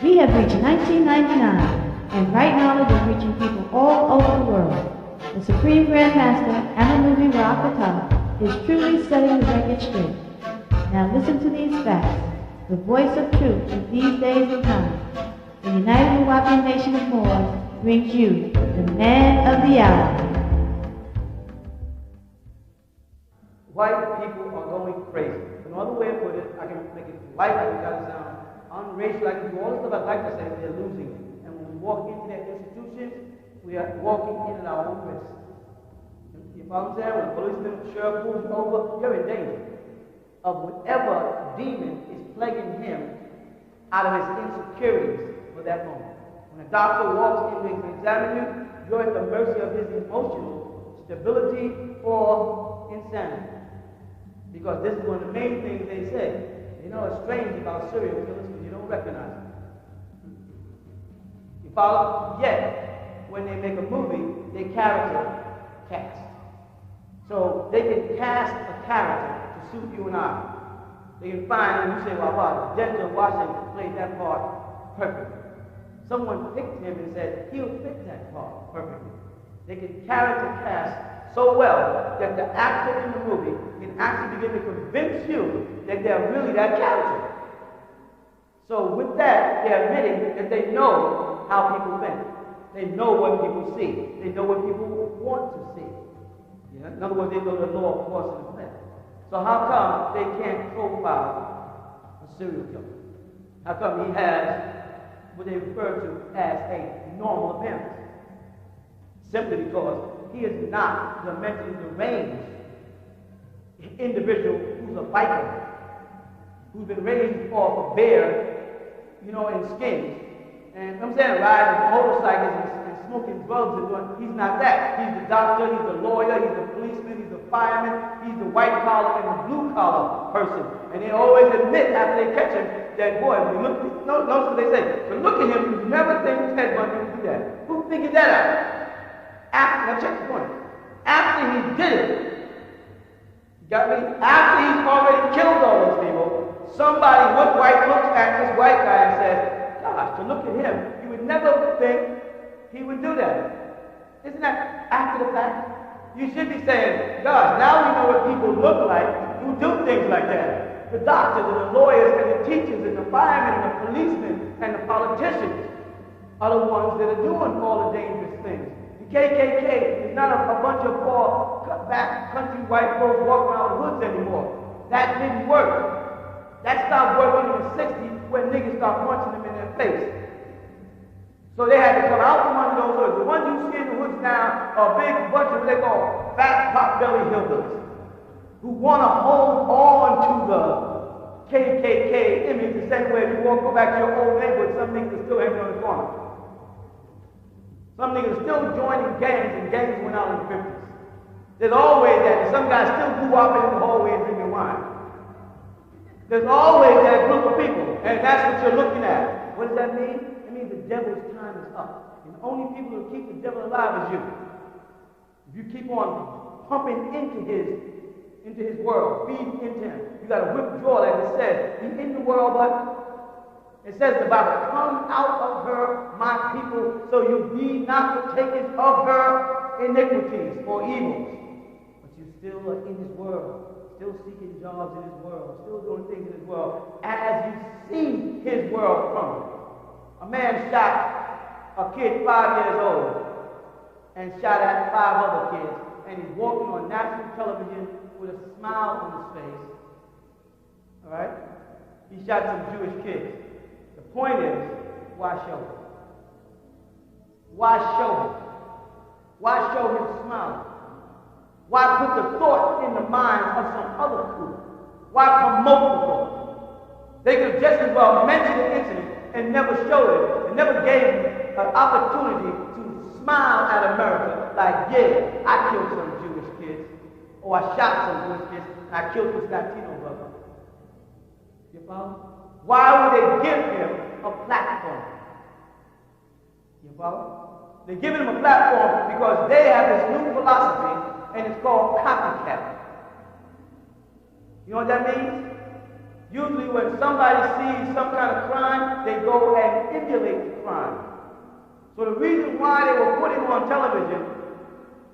We have reached 1999, and right knowledge is reaching people all over the world. The Supreme Grandmaster and the movie Rock the Top is truly setting the record straight. Now listen to these facts. The voice of truth in these days and times. The United Milwaukee Nation of Moors brings you the man of the hour. White people are going crazy. Another way to put it, I can make it polite, I can gotta sound unracial, I can do all the stuff I'd like to say, they're losing it. And when we walk into their institutions, we are walking in at our own risk. You follow what I'm saying? When a policeman, sheriff pulls you over, you're in danger of whatever demon is plaguing him out of his insecurities for that moment. When a doctor walks in to examine you, you're at the mercy of his emotional stability or insanity. Because this is one of the main things they say. You know, it's strange about serial killers because you don't recognize them. You follow? Yet, when they make a movie, they character cast. So they can cast a character to suit you and I. They can find, and you say, well, wow, Denzel Washington played that part perfectly. Someone picked him and said, he'll fit that part perfectly. They can character cast so well that the actor in the movie can actually begin to convince you that they're really that character. So with that, they're admitting that they know how people think. They know what people see. They know what people want to see. You know? In other words, they know the law of cause and effect. So how come they can't profile a serial killer? How come he has what they refer to as a normal appearance? Simply because he is not the mentally deranged individual who's a biker, who's been raised off a bear, you know, in skins. And I'm saying riding motorcycles and smoking drugs and doing, he's not that. He's the doctor, he's the lawyer, he's the policeman, he's the fireman, he's the white collar and the blue collar person. And they always admit after they catch him that, boy, when you look, notice what they say, but look at him, you never think Ted Bundy would do that. Who figured that out? Now check the point. After he did it, you got me? After he's already killed all those people, somebody with white looks at this white guy and says, gosh, to look at him, you would never think he would do that. Isn't that after the fact? You should be saying, gosh, now we know what people look like who do things like that. The doctors and the lawyers and the teachers and the firemen and the policemen and the politicians are the ones that are doing all the dangerous things. KKK is not a bunch of poor, cut-back country white folks walking around the hoods anymore. That didn't work. That stopped working in the 60s when niggas started punching them in their face. So they had to come out from under those hoods. The ones you see in the hoods now are a big bunch of what they call fat, pot-belly hillbillies who want to hold on to the KKK image the same way if you go back to your old neighborhood, some niggas are still hanging on the corner. Some niggas still joining gangs, and gangs went out in the 50s. There's always that. And some guys still grew up in the hallway and drinking wine. There's always that group of people, and that's what you're looking at. What does that mean? It means the devil's time is up. And the only people who keep the devil alive is you. If you keep on pumping into his world, feeding into him, you got to withdraw, like it says. Be in the world, but it says in the Bible, come out of her, my people, so you be not partakers of her iniquities or evils. But you still are in his world, still seeking jobs in his world, still doing things in his world, as you see his world crumble. A man shot a kid 5 years old and shot at 5 other kids, and he's walking on national television with a smile on his face. All right? He shot some Jewish kids. The point is, why show him? Why show him? Why show him smiling? Why put the thought in the mind of some other crew? Why promote the thought? They could just as well mention the incident and never show it, and never gave him an opportunity to smile at America like, yeah, I killed some Jewish kids, or I shot some Jewish kids, and I killed this Latino brother. You follow? Why would they give him a platform? You follow? They're giving him a platform because they have this new philosophy, and it's called copycat. You know what that means? Usually when somebody sees some kind of crime, they go and emulate the crime. So the reason why they were putting on television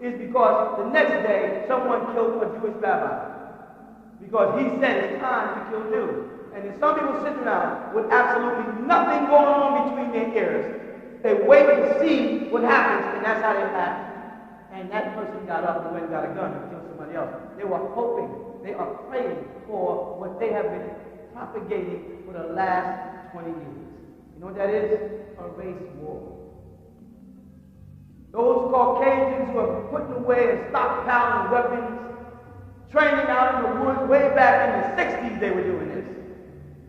is because the next day someone killed a Jewish rabbi. Because he said it's time to kill Jews. And then some people sitting around with absolutely nothing going on between their ears. They wait to see what happens, and that's how they act. And that person got up and went and got a gun and killed somebody else. They were hoping, they are praying for what they have been propagating for the last 20 years. You know what that is? A race war. Those Caucasians who are putting away and stockpiling weapons, training out in the woods, way back in the 60s they were doing this.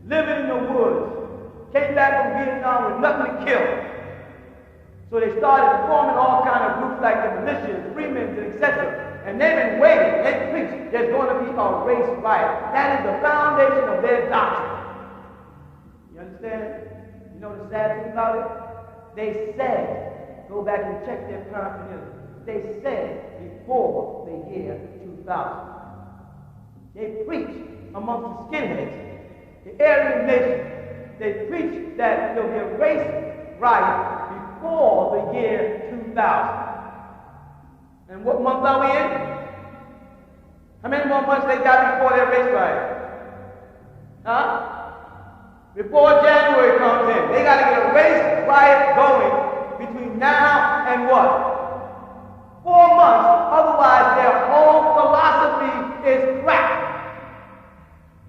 Living in the woods. Came back from Vietnam with nothing to kill. So they started forming all kind of groups like the militias, freemen, etc. And they've been waiting. They preach there's going to be a race riot. That is the foundation of their doctrine. You understand? You know the sad thing about it? They said, go back and check their paraphernalia. They said before the year 2000. They preach amongst the skinheads, the Aryan nation. They preach that there'll be a race riot before the year 2000. And what month are we in? How many more months they got before their race riot? Huh? Before January comes in, they got to get a race riot going between now and what? 4 months. Otherwise, their whole philosophy is crap.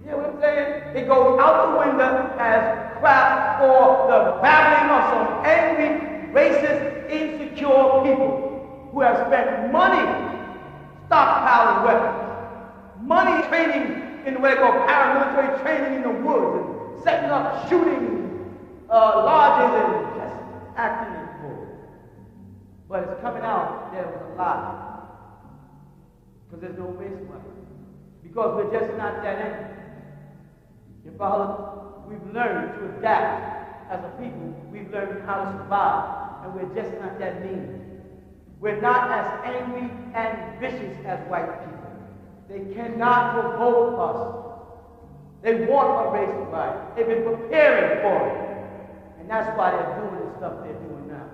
You know what I'm saying? It goes out the window as crap for the babbling of some angry, racist, insecure people who have spent money stockpiling weapons, money training in what they call paramilitary training in the woods, and setting up shooting lodges and just acting in full. But it's coming out there was a lie. Because there's no race riot. Because we're just not that angry. You follow? We've learned to adapt as a people. We've learned how to survive. And we're just not that mean. We're not as angry and vicious as white people. They cannot provoke us. They want a race riot. They've been preparing for it. And that's why they're doing the stuff they're doing now.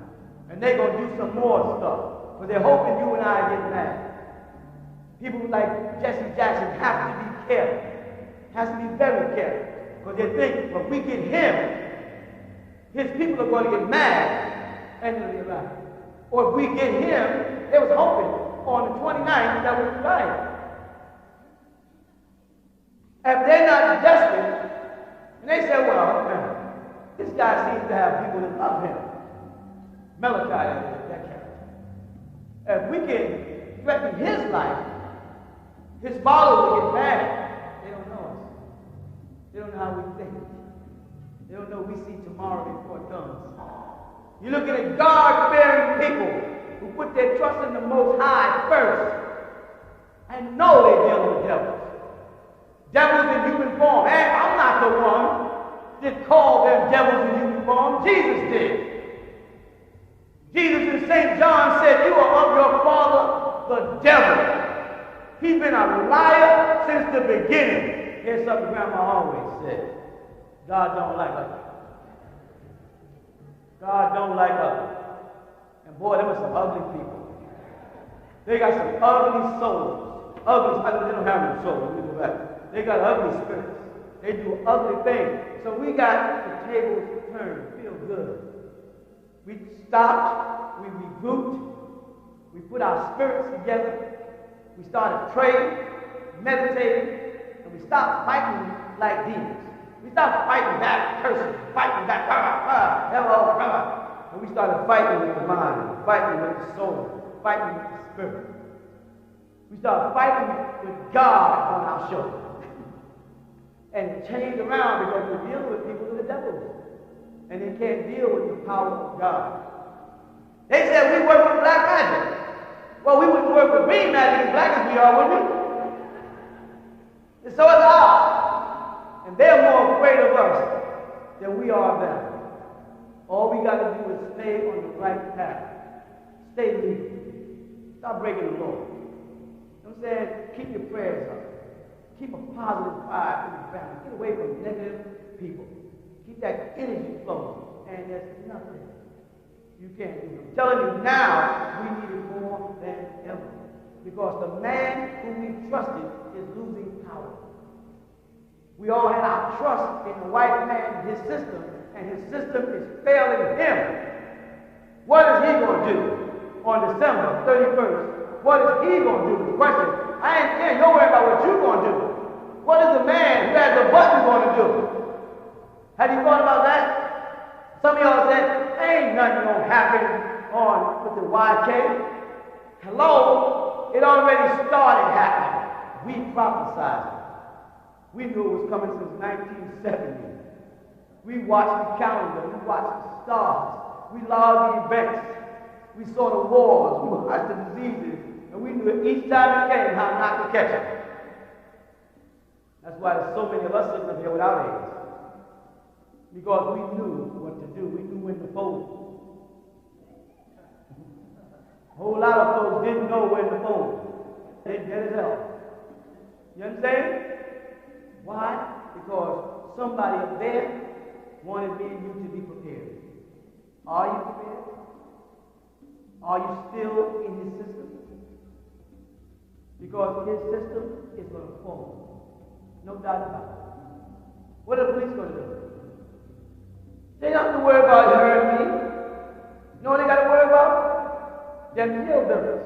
And they're going to do some more stuff. Because they're hoping you and I get mad. People like Jesse Jackson have to be careful. Has to be very careful. Because they think, if we get him, his people are going to get mad and it'll be right. Or if we get him, they was hoping on the 29th that would be right. If they're not desperate, and they say, well, man, this guy seems to have people that love him. Malachi is that character. If we can threaten his life, his followers will get mad. They don't know us. They don't know how we think. They don't know we see tomorrow before it comes. You're looking at God-fearing people who put their trust in the Most High first and know they're dealing with devils. Devils in human form. And I'm not the one that called them devils in human form. Jesus did. Jesus in St. John said, you are of your father, the devil. He's been a liar since the beginning. Here's something Grandma always said. God don't like us. God don't like us. And boy, there were some ugly people. They got some ugly souls. Ugly, they don't have no soul. Let me go back. They got ugly spirits. They do ugly things. So we got the tables turned. Feel good. We stopped. We regrouped. We put our spirits together. We started praying, meditating, and we stopped fighting like demons. We stopped fighting back, cursing, fighting back, and we started fighting with the mind, fighting with the soul, fighting with the spirit. We started fighting with God on our shoulder. And changed around because we're dealing with people who are the devils. And they can't deal with the power of God. They said we work with black magic. Well, we wouldn't work with green magic as black as we are, would we? And so is ours. And they're more afraid of us than we are of them. All we got to do is stay on the right path. Stay legal. Stop breaking the law. You know what I'm saying? Keep your prayers up. Keep a positive vibe in your family. Get away from negative people. Keep that energy flowing. And there's nothing you can't do. I'm telling you now, we need it more than ever. Because the man who we trusted is losing power. We all had our trust in the white man, his system, and his system is failing him. What is he going to do on December 31st? What is he going to do? The question, I ain't care. You're worried about what you're going to do. What is the man who has the button going to do? Have you thought about that? Some of y'all said, ain't nothing going to happen on with the YK. Hello? It already started happening. We prophesied it. We knew it was coming since 1970. We watched the calendar. We watched the stars. We loved the events. We saw the wars. We watched the diseases. And we knew each time it came how not to catch it. That's why there's so many of us sitting up here without AIDS. Because we knew what to do. We knew when to fold. A whole lot of folks didn't know when to fold. They dead as hell. You understand? Why? Because somebody up there wanted me and you to be prepared. Are you prepared? Are you still in his system? Because his system is going to fall. No doubt about it. What are the police going to do? They don't have to worry about you hurting me. You know what they got to worry about? Them hillbillies.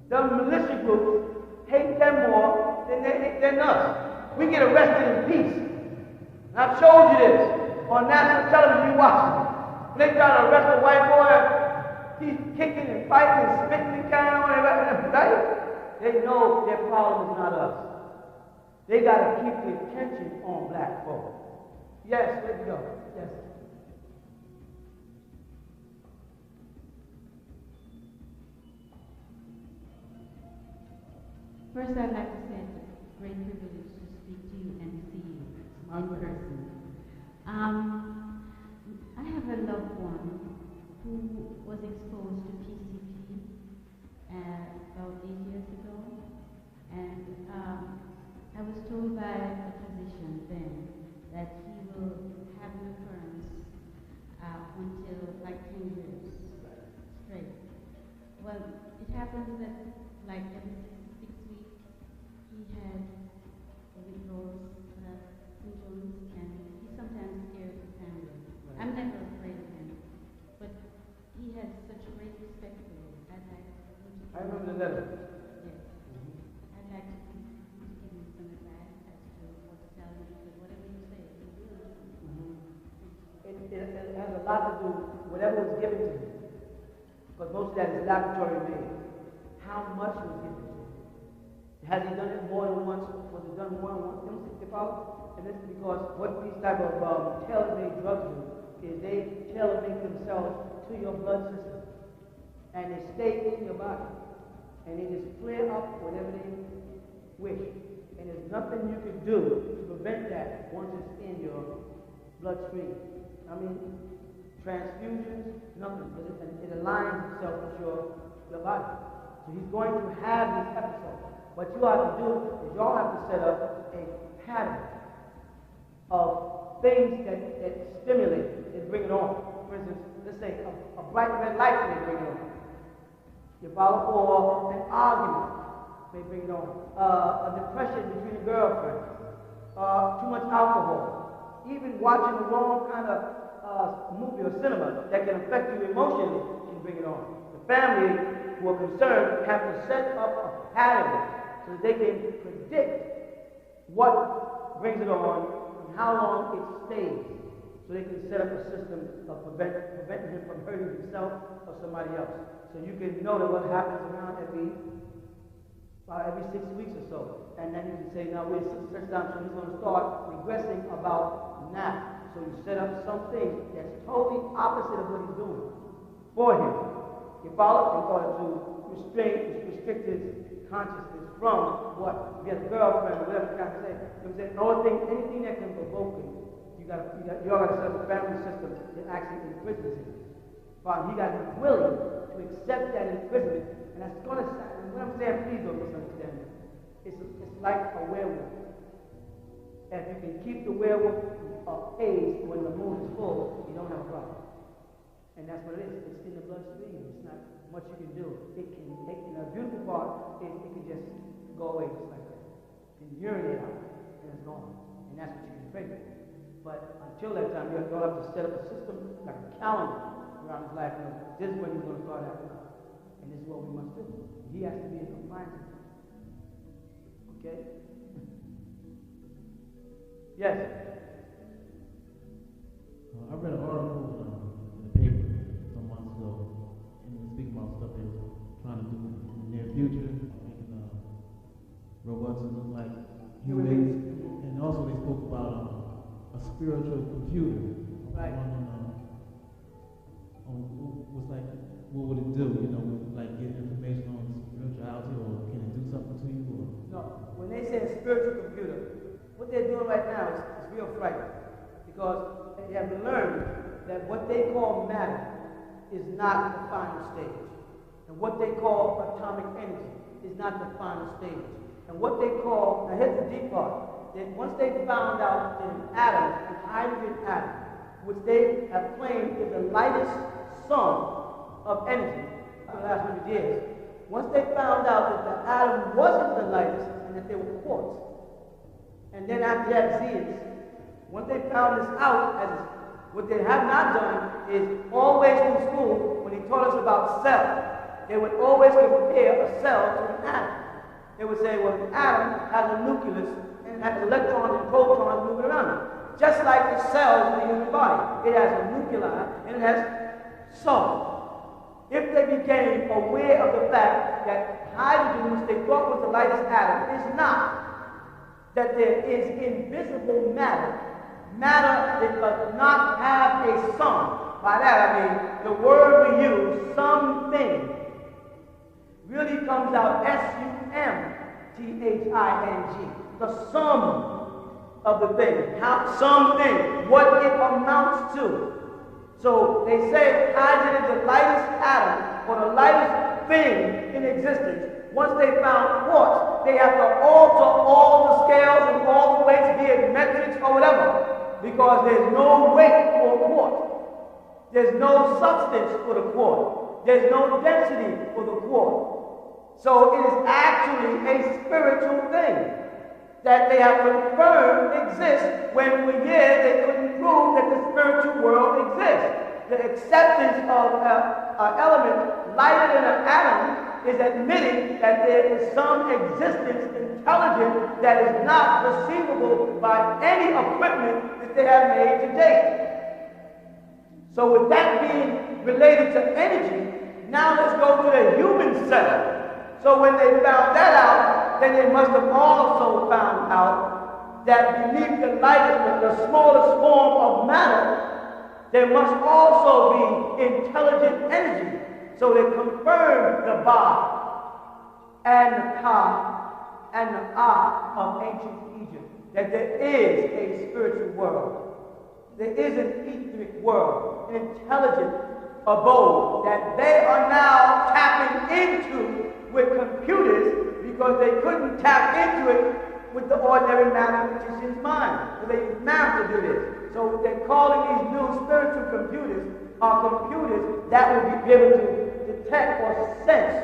Them militia groups hate them more than they hate than us. We get arrested in peace. And I've showed you this on national television. You watch it. When they try to arrest a white boy, he's kicking and fighting and spitting and carrying on, right? They know their problem is not us. They got to keep the attention on black folk. Yes, there you go. Yes. First, I'd like to say it's a great privilege to speak to you and see you in person. I have a loved one who was exposed to PCP about 8 years ago, and I was told by a physician then that he will have an occurrence until like 10 years straight. Well, it happens that like every 6 weeks he had withdrawals, symptoms, and he sometimes scares the family. I'm never afraid of him, but he had such great respect for me. I'd like him to. I remember the letter. Yes. I'd like to give you some advice as to what to tell him, because whatever you say, he will do. It has a lot to do with whatever was given to him. Because most of that is laboratory made. How much was given to him? Has he done it more than once? Was it done more than once? And this is because what these type of tailor-made drugs do is they tailor-make themselves to your blood system. And they stay in your body. And they just flare up whenever they wish. And there's nothing you can do to prevent that once it's in your bloodstream. I mean, transfusions, nothing. It aligns itself with your body. So he's going to have this episode. What you have to do is y'all have to set up a pattern of things that stimulate and bring it on. For instance, let's say a bright red light may bring it on. You follow? Or an argument may bring it on. A depression between a girlfriend. Too much alcohol. Even watching the wrong kind of movie or cinema that can affect you emotionally can bring it on. The family who are concerned have to set up a pattern so that they can predict what brings it on and how long it stays. So they can set up a system of preventing him from hurting himself or somebody else. So you can know that what happens around every 6 weeks or so. And then you can say, now we're such time, so he's going to start regressing about now. So you set up something that's totally opposite of what he's doing for him. You follow? In order to restrict his consciousness from what he has a girlfriend or whatever kind of say. You know what I'm saying? Anything that can provoke him, you all got to set up a family system that actually imprisons him. But he got to be willing to accept that imprisonment, and that's going to sound, what I'm saying, please don't misunderstand me. It's like a werewolf. If you can keep the werewolf aged when the moon is full, you don't have a problem. And that's what it is. It's in the bloodstream. It's not much you can do. It can take, the beautiful part is it can just go away just like that. You can urinate out, and it's gone. And that's what you can pray for. But until that time, you'll have to set up a system, like a calendar around his life. This is when he's going to start acting up. And this is what we must do. He has to be in compliance with it. Okay? Yes? I read an article in the paper some months ago, and it was speaking about stuff they were trying to do in the near future, making robots that look like humans, and also they spoke about a spiritual computer. Right. On what's like, what would it do? You know, like get information on spirituality, or can it do something to you? Or? No. When they say a spiritual computer, what they're doing right now is real frightening, because they have learned that what they call matter is not the final stage. And what they call atomic energy is not the final stage. And what they call, now here's the deep part, that once they found out that an atom, an hydrogen atom, which they have claimed is the lightest sum of energy for the last 100 years, once they found out that the atom wasn't the lightest and that they were quartz, and then after that, Z's, once they found this out, what they have not done is always in school, when he taught us about cells, they would always compare a cell to an atom. They would say, well, an atom has a nucleus and it has electrons and protons moving around it. Just like the cells in the human body. It has a nuclei and it has soul. If they became aware of the fact that hydrogen, which they thought was the lightest atom, is not, that there is invisible matter. Matter that does not have a sum. By that I mean the word we use, something, really comes out S-U-M-T-H-I-N-G. The sum of the thing. How something, what it amounts to. So they say hydrogen is the lightest atom or the lightest thing in existence. Once they found quartz, they have to alter all the scales and all the weights, be it metrics or whatever, because there's no weight for quartz. There's no substance for the quartz. There's no density for the quartz. So it is actually a spiritual thing that they have confirmed exists when for years they couldn't prove that the spiritual world exists. The acceptance of an element lighter than an atom is admitting that there is some existence intelligent that is not perceivable by any equipment that they have made to date. So with that being related to energy, now let's go to the human cell. So when they found that out, then they must have also found out that beneath the lightest, the smallest form of matter, there must also be intelligent energy. So they confirmed the Ba and the Ka and the Ah of ancient Egypt, that there is a spiritual world. There is an etheric world, an intelligent abode that they are now tapping into with computers, because they couldn't tap into it with the ordinary mathematician's mind. So they use math to do this. So what they're calling these new spiritual computers are computers that will be able to detect or sense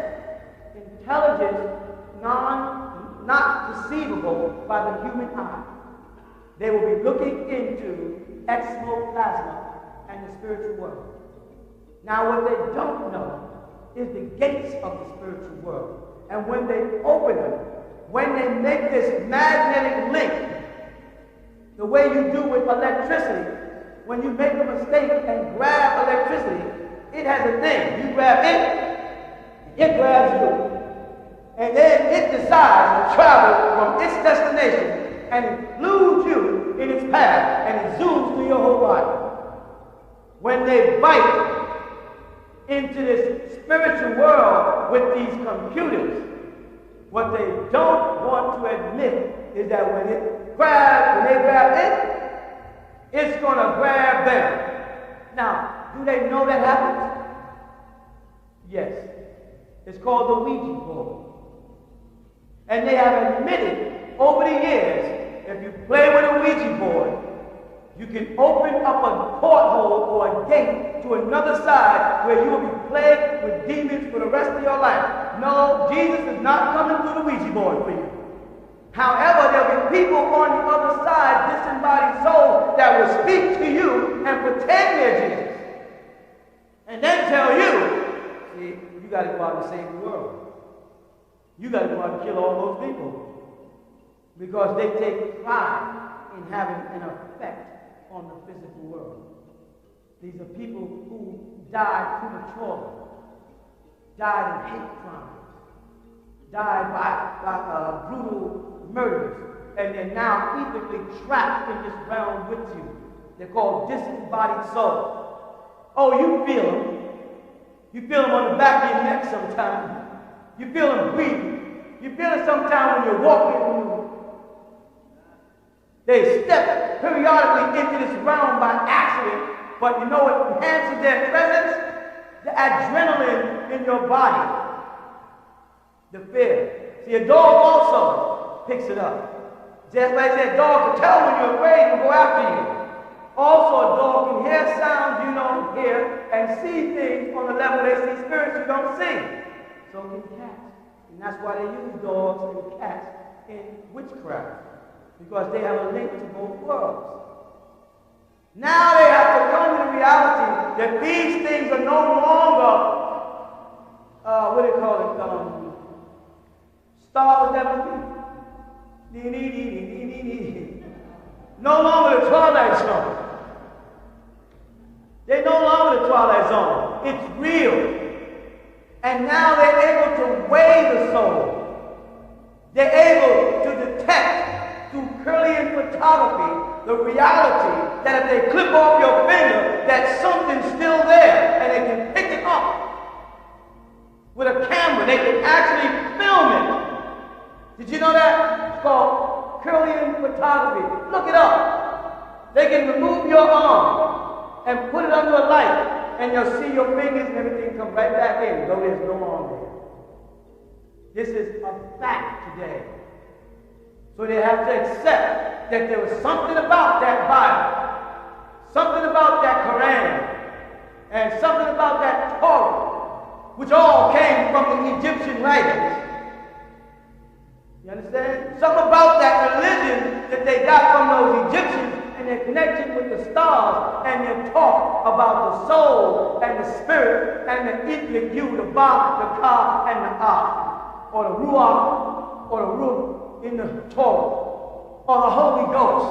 intelligence not perceivable by the human eye. They will be looking into exoplasma and the spiritual world. Now what they don't know is the gates of the spiritual world. And when they open them, when they make this magnetic link, the way you do with electricity, when you make a mistake and grab electricity, it has a thing. You grab it grabs you. And then it decides to travel from its destination and includes you in its path, and it zooms through your whole body. When they bite into this spiritual world with these computers, what they don't want to admit is that when they grab it, it's going to grab them. Now, do they know that happens? Yes. It's called the Ouija Board. And they have admitted over the years, if you play with a Ouija board, you can open up a porthole or a gate to another side where you will be plagued with demons for the rest of your life. No, Jesus is not coming through the Ouija board for you. However, there will be people on the other side, disembodied souls, that will speak to you and pretend they're Jesus. And then tell you, see, you got to go out and save the world. You got to go out and kill all those people. Because they take pride in having an effect on the physical world. These are people who died prematurely, died in hate crimes, died by brutal murders, and they're now ethically trapped in this realm with you. They're called disembodied souls. Oh, you feel them. You feel them on the back of your neck sometimes. You feel them breathing. You feel it sometimes when you're walking. They step periodically into this realm by accident, but you know what enhances their presence? The adrenaline in your body. The fear. See, a dog also picks it up. Just like I said, a dog can tell when you're afraid and go after you. Also, a dog can hear sounds you don't hear and see things on the level they see spirits you don't see. So can cats. And that's why they use dogs and cats in witchcraft. Because they have a link to both worlds. Now they have to come to the reality that these things are no longer, what do you call it? Star Wars no longer the Twilight Zone. They're no longer the Twilight Zone. It's real. And now they're able to weigh the soul. They're able to detect through Klian Photography the reality that if they clip off your finger, that something's still there, and they can pick it up with a camera. They can actually film it. Did you know that? It's called Klian Photography. Look it up. They can remove your arm and put it under a light, and you'll see your fingers and everything come right back in, though there's no arm there. This is a fact today. So they have to accept that there was something about that Bible, something about that Quran, and something about that Torah, which all came from the Egyptian writings. You understand? Something about that religion that they got from those Egyptians and their connection with the stars and their talk about the soul and the spirit and the etheric you, the Ba, the Ka, and the Ah, or the Ruach, or the Ruh in the Torah, or the Holy Ghost.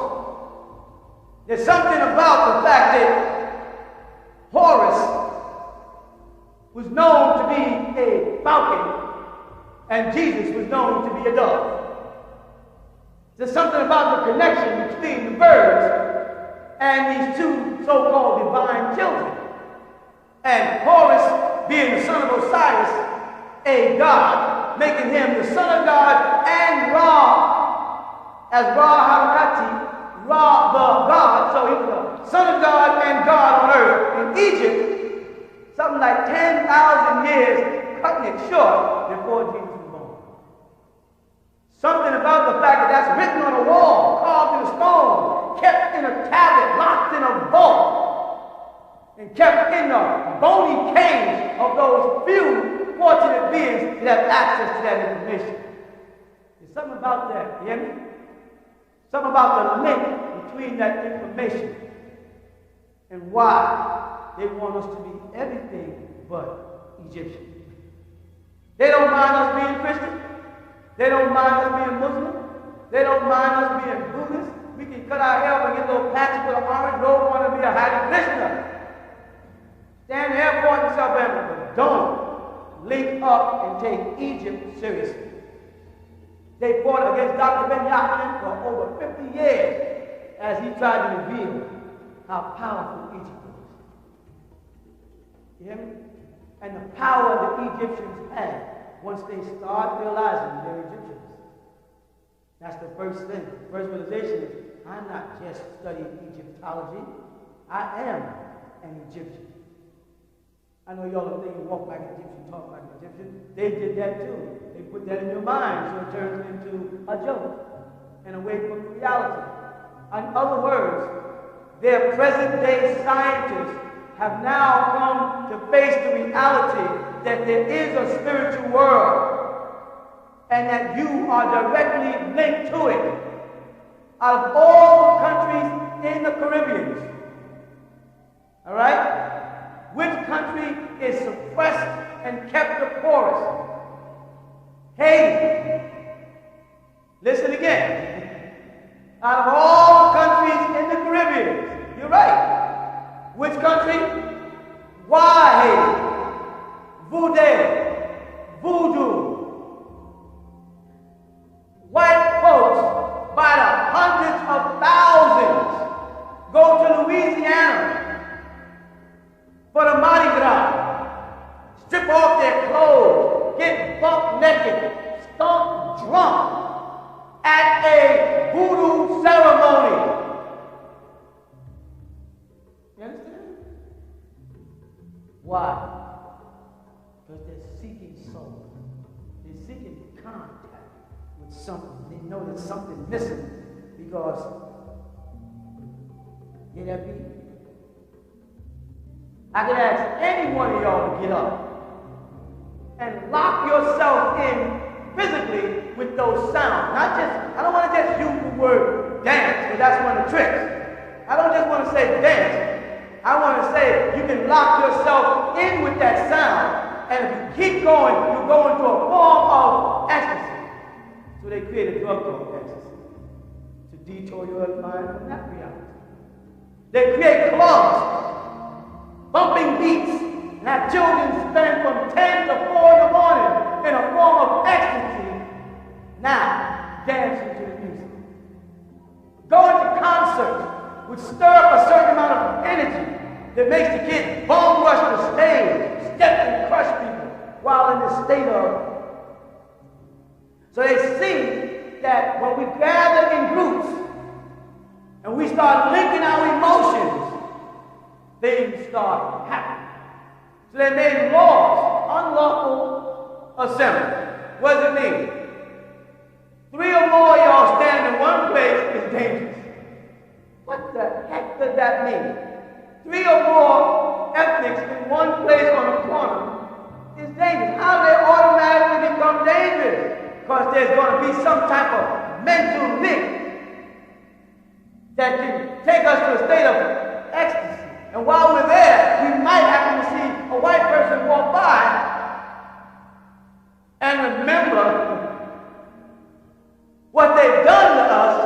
There's something about the fact that Horus was known to be a falcon and Jesus was known to be a dove. There's something about the connection between the birds and these two so-called divine children. And Horus, being the son of Osiris, a god, making him the son of God, and Ra, as Ra Harakati, Ra the God, so he was the son of God and God on earth in Egypt, something like 10,000 years, cutting it short, before Jesus was born. Something about the fact that that's written on a wall, carved in a stone, kept in a tablet, locked in a vault, and kept in the bony cage of those few fortunate beings that have access to that information. There's something about that, you hear me? Something about the link between that information and why they want us to be everything but Egyptian. They don't mind us being Christian. They don't mind us being Muslim. They don't mind us being Buddhist. We can cut our hair up and get little patches with an orange robe on and be a Hare Krishna. Stand in the airport and South Africa, but don't link up and take Egypt seriously. They fought against Dr. Ben Yakin for over 50 years as he tried to reveal how powerful Egypt was. You hear me? And the power the Egyptians had once they start realizing they're Egyptians. That's the first thing. The first realization is, I'm not just studying Egyptology. I am an Egyptian. I know y'all are thinking walk like an Egyptian, talk like an Egyptian. They did that too. They put that in your mind so it turns into a joke and away from reality. In other words, their present-day scientists have now come to face the reality that there is a spiritual world and that you are directly linked to it. Out of all the countries in the Caribbean, all right, which country is suppressed and kept the poorest? Haiti. Listen again. Out of all the countries in the Caribbean, you're right. Which country? Why Haiti? Voodoo. White folks, by the hundreds of thousands, go to Louisiana for the Mardi Gras, strip off their clothes, get buck naked, stomp drunk at a voodoo ceremony. You understand? Why? Because they're seeking soul. They're seeking contact with something. They know there's something missing because, get that beat? I could ask any one of y'all to get up and lock yourself in physically with those sounds. Not just, I don't want to just use the word dance, because that's one of the tricks. I don't just want to say dance. I want to say you can lock yourself in with that sound, and if you keep going, you go into a form of ecstasy. So they create a drug called ecstasy to detour your mind from that reality. They create clubs, bumping beats, and have children spend from 10 to 4 in the morning in a form of ecstasy, now dancing to the music. Going to concerts would stir up a certain amount of energy that makes the kid bum rush the stage, step and crush people while in this state of. So they see that when we gather in groups and we start linking our emotions, things start happening. So they made laws, unlawful assembly. What does it mean? 3 or more of y'all standing in one place is dangerous. What the heck does that mean? 3 or more ethnics in one place on a corner is dangerous. How do they automatically become dangerous? Because there's going to be some type of mental link that can take us to a state of ecstasy. And while we're there, we might happen to see a white person walk by and remember what they've done to us,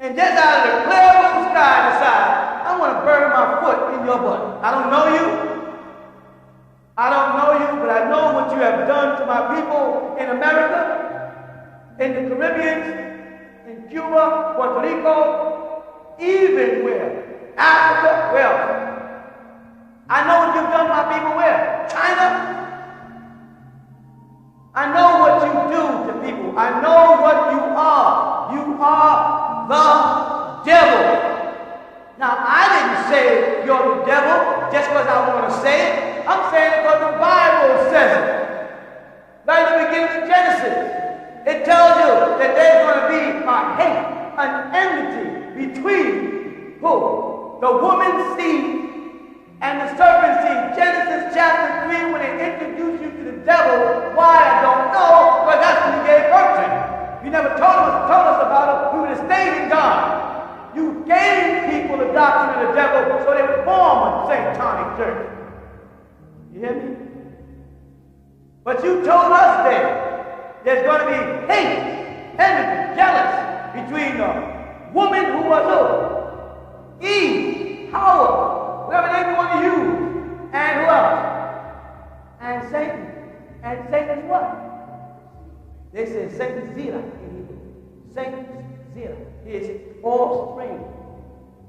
and just out of the clear blue sky decide, I want to burn my foot in your butt. I don't know you. I don't know you, but I know what you have done to my people in America, in the Caribbean, in Cuba, Puerto Rico, even where? Africa, where? I know what you've done to my people where? China. I know what you do to people. I know what you are. You are the devil. Now, I didn't say you're the devil just because I want to say it. I'm saying it because the Bible says it. Right at the beginning of Genesis, it tells you that there's going to be a hate, an enmity between who? The woman's seed and the serpent's seed. Genesis chapter 3, when they introduce you to the devil, why I don't know, but that's when he gave birth to him. If you never told us about it, we would have stayed in God. You gave people the doctrine of the devil so they would form a satanic church. You hear me? But you told us then there's going to be hate, envy, jealous between the woman who was who? Eve, Hawa, whatever name you want to use, and who else? And Satan. And Satan's what? They say Satan's zera in Hebrew. Satan's zera. His offspring.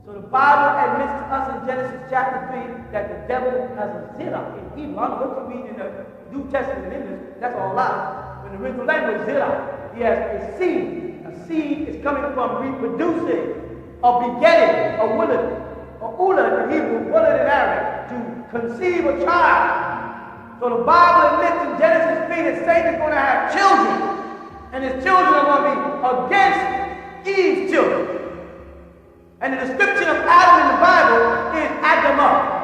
So the Bible admits to us in Genesis chapter 3 that the devil has a zera in Hebrew. I don't know what you read in the New Testament in English. That's all lie. In the original language, zera, he has a seed. A seed is coming from reproducing, or begetting, or willing. or ula in Hebrew, bullet in Arabic, to conceive a child. So the Bible admits in Genesis 3 that Satan's going to have children, and his children are going to be against Eve's children. And the description of Adam in the Bible is Adamah.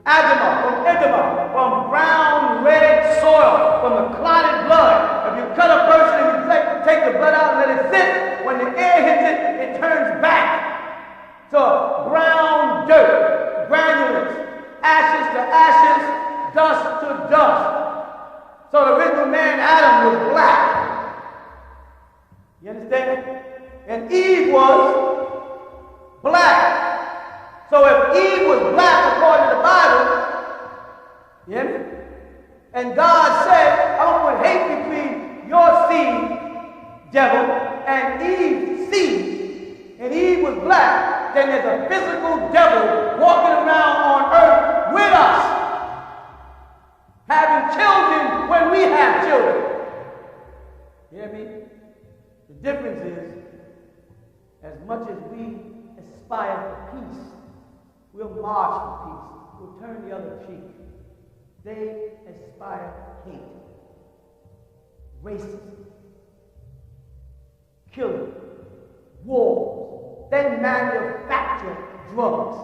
Adamah, from brown, red soil, from the clotted blood. If you cut a person and you take the blood out and let it sit, when the air hits it, it turns back to brown dirt, granulates, ashes to ashes, dust to dust. So the original man, Adam, was black. You understand? And Eve was black. So if Eve was black according to the Bible, you hear me? And God said, I'm going to put hate between your seed, devil, and Eve's seed, and Eve was black, then there's a physical devil walking around on earth with us, having children when we have children. You hear me? The difference is, as much as we aspire for peace, we'll march for peace. We'll turn the other cheek. They aspire hate, racism, killing, wars. They manufacture drugs.